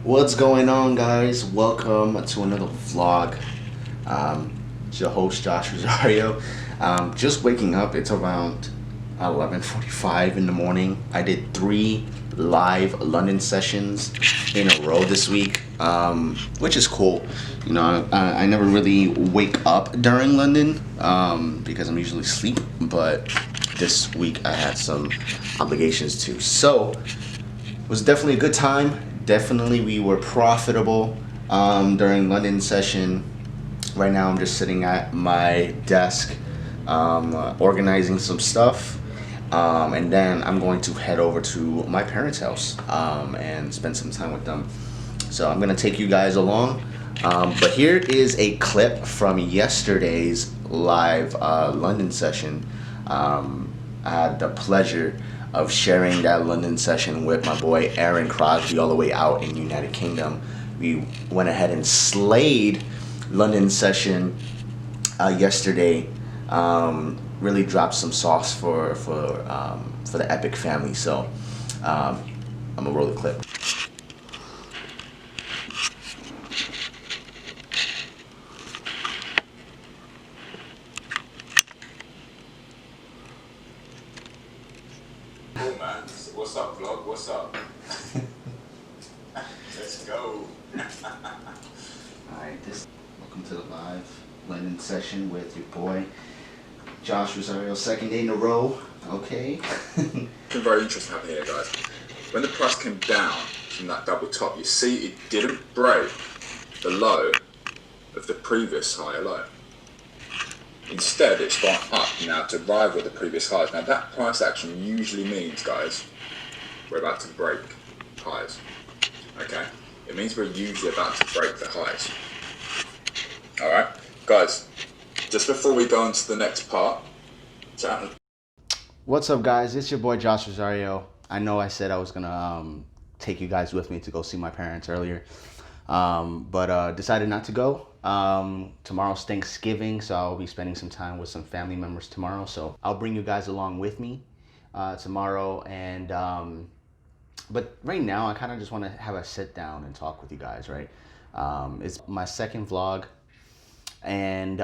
What's going on, guys? Welcome to another vlog. It's your host, Josh Rosario. Just waking up. It's around 11:45 in the morning. I did 3 live London sessions in a row this week, which is cool. You know, I never really wake up during London because I'm usually asleep, but this week I had some obligations too. So it was definitely a good time. Definitely we were profitable during London session. Right now I'm just sitting at my desk organizing some stuff. And then I'm going to head over to my parents' house and spend some time with them. So I'm going to take you guys along. But here is a clip from yesterday's live London session. I had the pleasure of sharing that London session with my boy Aaron Crosby all the way out in United Kingdom. We went ahead and slayed London session yesterday. Really dropped some sauce for the epic family. So I'm gonna roll the clip. Cool, man. What's up, vlog? What's up? Let's go. Alright, welcome to the live London session with your boy Josh Rosario, second day in a row. Okay. Something very interesting happened here, guys. When the price came down from that double top, you see it didn't break the low of the previous higher low. Instead, it's gone up now to rival the previous highs. Now, that price action usually means, guys, we're about to break highs. Okay? It means we're usually about to break the highs. Alright? Guys, just before we go on to the next part, What's up, guys? It's your boy Josh Rosario. I know I said I was gonna take you guys with me to go see my parents earlier, but decided not to go. Tomorrow's Thanksgiving, so I'll be spending some time with some family members tomorrow. So I'll bring you guys along with me tomorrow. And but right now, I kind of just want to have a sit down and talk with you guys. Right? It's my second vlog, and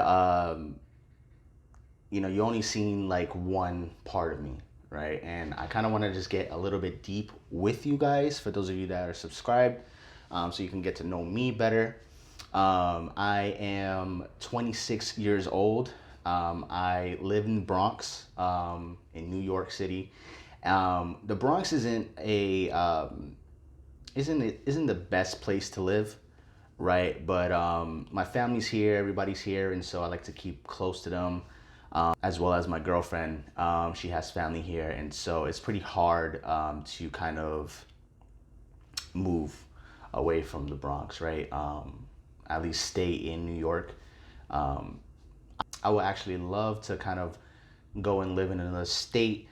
you only seen like one part of me, right? And I kind of want to just get a little bit deep with you guys, for those of you that are subscribed, so you can get to know me better. I am 26 years old. I live in the Bronx, in New York City. The Bronx isn't the best place to live, right? But my family's here, everybody's here, and so I like to keep close to them. As well as my girlfriend. She has family here, and so it's pretty hard to kind of move away from the Bronx, right? At least stay in New York. I would actually love to kind of go and live in another state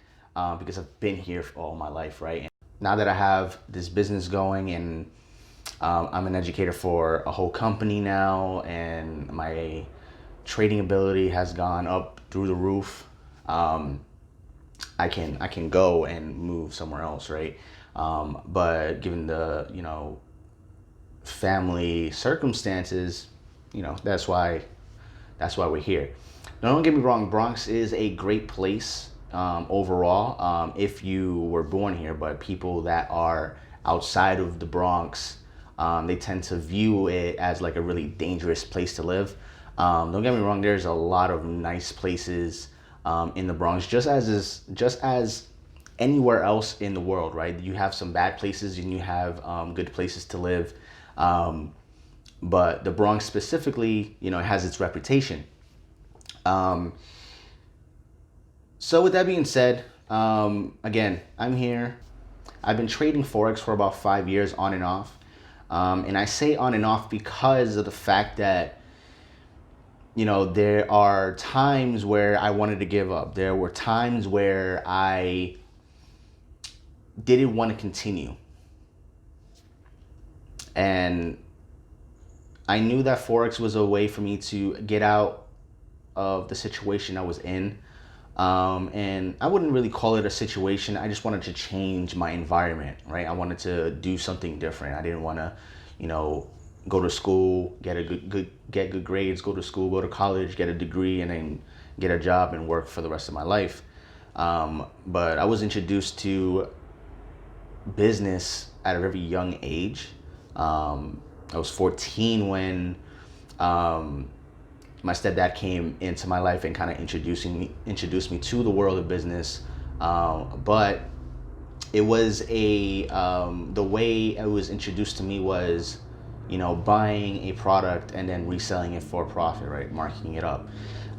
because I've been here for all my life, right? And now that I have this business going, and I'm an educator for a whole company now, and my trading ability has gone up through the roof. I can go and move somewhere else, right? But given the family circumstances, that's why we're here. Now, don't get me wrong, Bronx is a great place overall if you were born here, but people that are outside of the Bronx, they tend to view it as like a really dangerous place to live. Don't get me wrong, there's a lot of nice places in the Bronx, just as anywhere else in the world, right? You have some bad places and you have good places to live. But the Bronx specifically, it has its reputation. So with that being said, again, I'm here. I've been trading forex for about 5 years on and off. And I say on and off because of the fact that there are times where I wanted to give up. There were times where I didn't want to continue. And I knew that Forex was a way for me to get out of the situation I was in. And I wouldn't really call it a situation. I just wanted to change my environment, right? I wanted to do something different. I didn't want to, you know, go to school, get good grades, go to school, go to college, get a degree, and then get a job and work for the rest of my life. But I was introduced to business at a very young age. I was 14 when my stepdad came into my life and kind of introduced me to the world of business. But it was the way it was introduced to me was, buying a product and then reselling it for profit, right? Marking it up.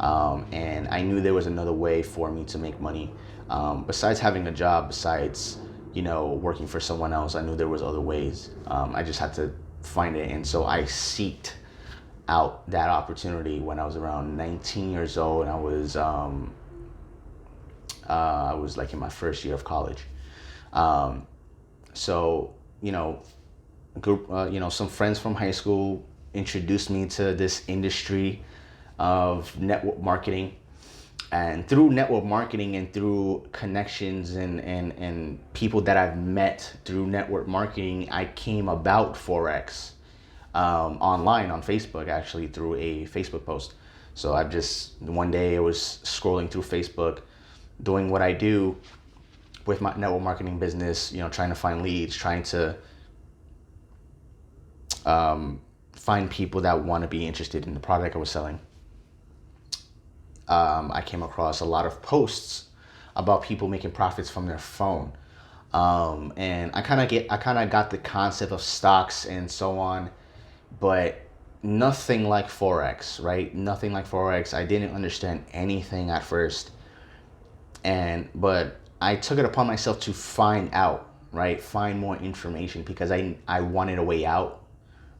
And I knew there was another way for me to make money. Besides having a job, besides, working for someone else, I knew there was other ways. I just had to find it. And so I seeked out that opportunity when I was around 19 years old, and I was like in my first year of college. So, some friends from high school introduced me to this industry of network marketing. And through network marketing and through connections and people that I've met through network marketing, I came about Forex online on Facebook, actually, through a Facebook post. So one day I was scrolling through Facebook, doing what I do with my network marketing business, trying to find leads, trying to find people that want to be interested in the product I was selling. I came across a lot of posts about people making profits from their phone. And I kind of got the concept of stocks and so on, but nothing like Forex, right? Nothing like Forex. I didn't understand anything at first. But I took it upon myself to find out, right? Find more information because I wanted a way out,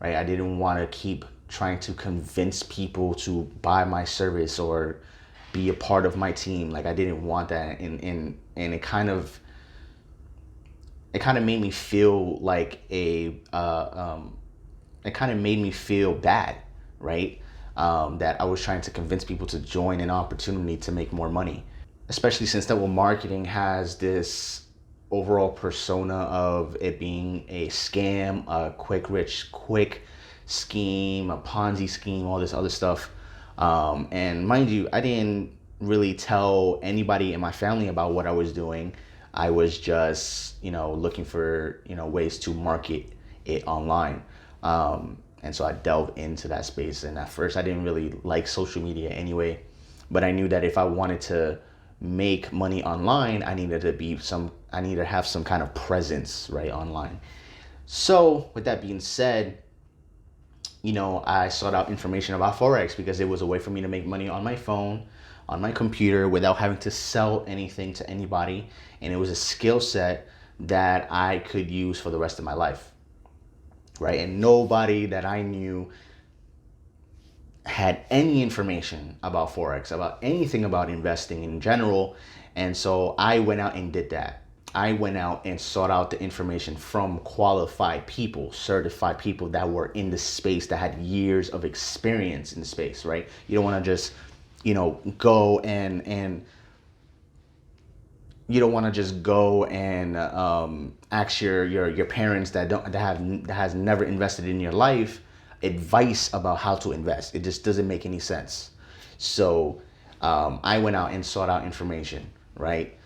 right? I didn't want to keep trying to convince people to buy my service or be a part of my team. Like, I didn't want that. And it kind of made me feel like it kind of made me feel bad, right? That I was trying to convince people to join an opportunity to make more money, especially since network marketing has this overall persona of it being a scam, a quick scheme, a Ponzi scheme, all this other stuff. And mind you, I didn't really tell anybody in my family about what I was doing. I was just, looking for, ways to market it online. And so I delved into that space. And at first I didn't really like social media anyway, but I knew that if I wanted to make money online, I needed to have some kind of presence, right, online. So with that being said, I sought out information about Forex because it was a way for me to make money on my phone, on my computer, without having to sell anything to anybody. And it was a skill set that I could use for the rest of my life, right? And nobody that I knew had any information about Forex, about anything about investing in general. And so I went out and did that. I went out and sought out the information from qualified people, certified people that were in the space, that had years of experience in the space, right? You don't want to just, go and you don't want to just go and ask your parents that has never invested in your life advice about how to invest. It just doesn't make any sense. So I went out and sought out information, right?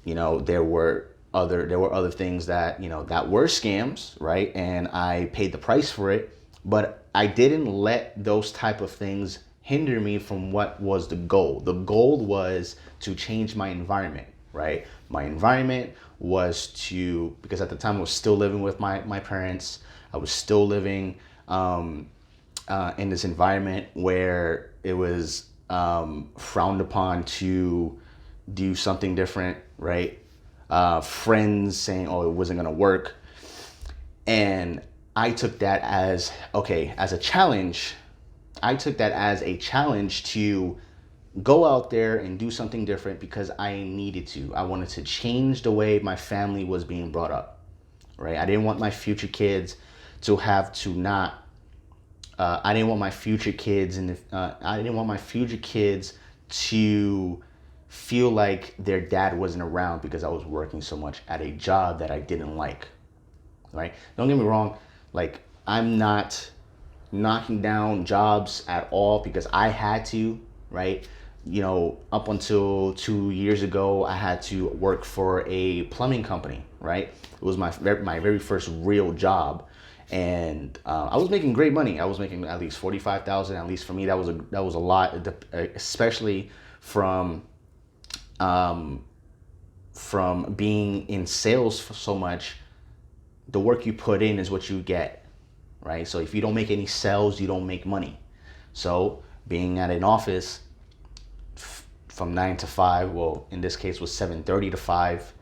There were other things that that were scams, right? And I paid the price for it, but I didn't let those type of things hinder me from what was the goal. The goal was to change my environment, right? My environment was because at the time I was still living with my parents. I was still living in this environment where it was frowned upon to do something different, right? Friends saying, "Oh, it wasn't gonna work," and I took that as a challenge. I took that as a challenge to go out there and do something different because I needed to. I wanted to change the way my family was being brought up, right? I didn't want my future kids to have to not. I didn't want my future kids to feel like their dad wasn't around because I was working so much at a job that I didn't like, right? Don't get me wrong, like I'm not knocking down jobs at all because I had to, right? You know, up until 2 years ago, I had to work for a plumbing company, right? It was my very first real job, and I was making great money. I was making at least 45,000. At least for me, that was a lot, especially um, from being in sales for so much. The work you put in is what you get, right? So if you don't make any sales, you don't make money. So being at an office from 9 to 5, well, in this case was 7:30 to 5,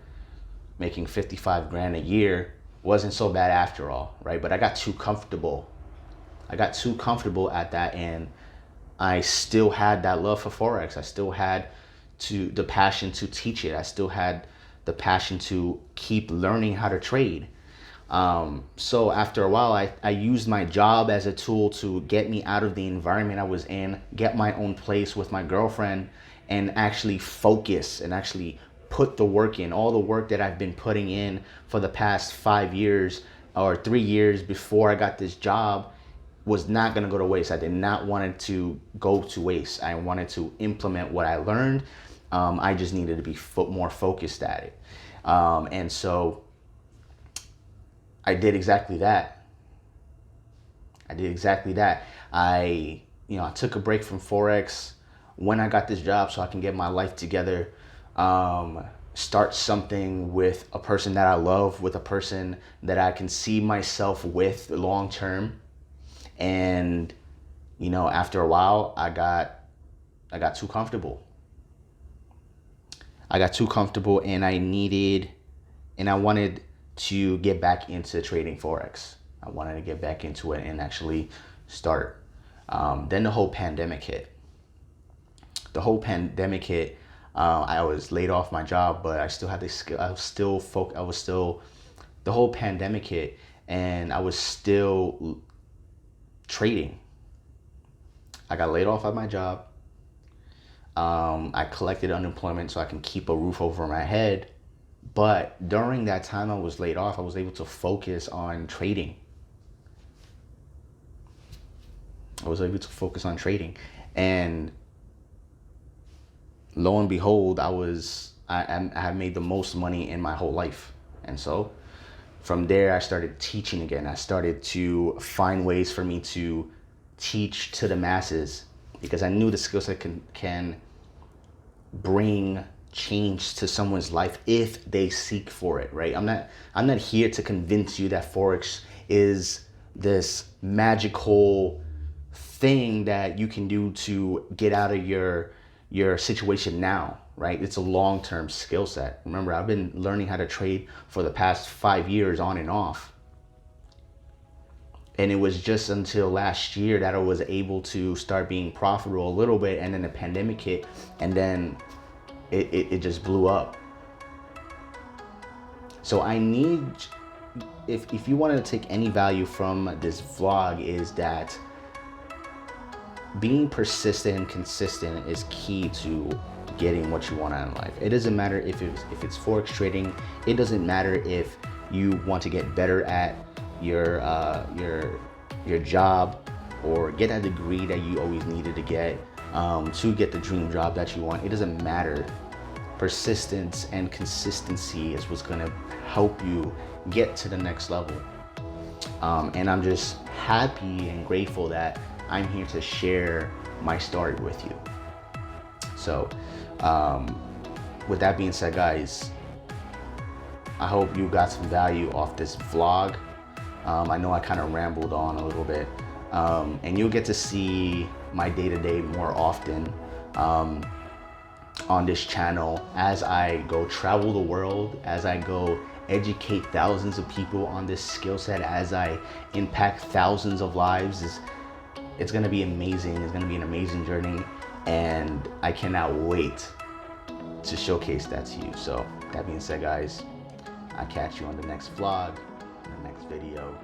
making 55 grand a year wasn't so bad after all, right? But I got too comfortable. I got too comfortable at that, and I still had that love for forex. I still had the passion to teach it. I still had the passion to keep learning how to trade. So after a while, I used my job as a tool to get me out of the environment I was in, get my own place with my girlfriend, and actually focus and actually put the work in. All the work that I've been putting in for the past 5 years or 3 years before I got this job was not going to go to waste. I did not want it to go to waste. I wanted to implement what I learned. I just needed to be more focused at it. And so I did exactly that. I took a break from Forex when I got this job so I can get my life together, start something with a person that I love, with a person that I can see myself with long term. And, after a while, I got too comfortable. And I wanted to get back into trading Forex. I wanted to get back into it and actually start. Then the whole pandemic hit. I was laid off my job, but I still had the skill. The whole pandemic hit, and I was still trading. I got laid off at my job. I collected unemployment so I can keep a roof over my head. But during that time I was laid off, I was able to focus on trading. And lo and behold, I have made the most money in my whole life. And so from there, I started teaching again. I started to find ways for me to teach to the masses because I knew the skill set can bring change to someone's life if they seek for it, right? I'm not here to convince you that Forex is this magical thing that you can do to get out of your situation now, right? It's a long-term skill set. Remember, I've been learning how to trade for the past 5 years on and off. And it was just until last year that I was able to start being profitable a little bit, and then the pandemic hit, and then it just blew up. So I need, if you wanted to take any value from this vlog, is that being persistent and consistent is key to getting what you want out of life. It doesn't matter if it's Forex trading. It doesn't matter if you want to get better at your job or get that degree that you always needed to get the dream job that you want. It doesn't matter. Persistence and consistency is what's going to help you get to the next level. And I'm just happy and grateful that I'm here to share my story with you. So with that being said, guys, I hope you got some value off this vlog. I know I kind of rambled on a little bit, and you'll get to see my day-to-day more often on this channel as I go travel the world, as I go educate thousands of people on this skill set, as I impact thousands of lives. It's gonna be amazing. It's gonna be an amazing journey, and I cannot wait to showcase that to you. So that being said, guys, I'll catch you on the next vlog, in the next video.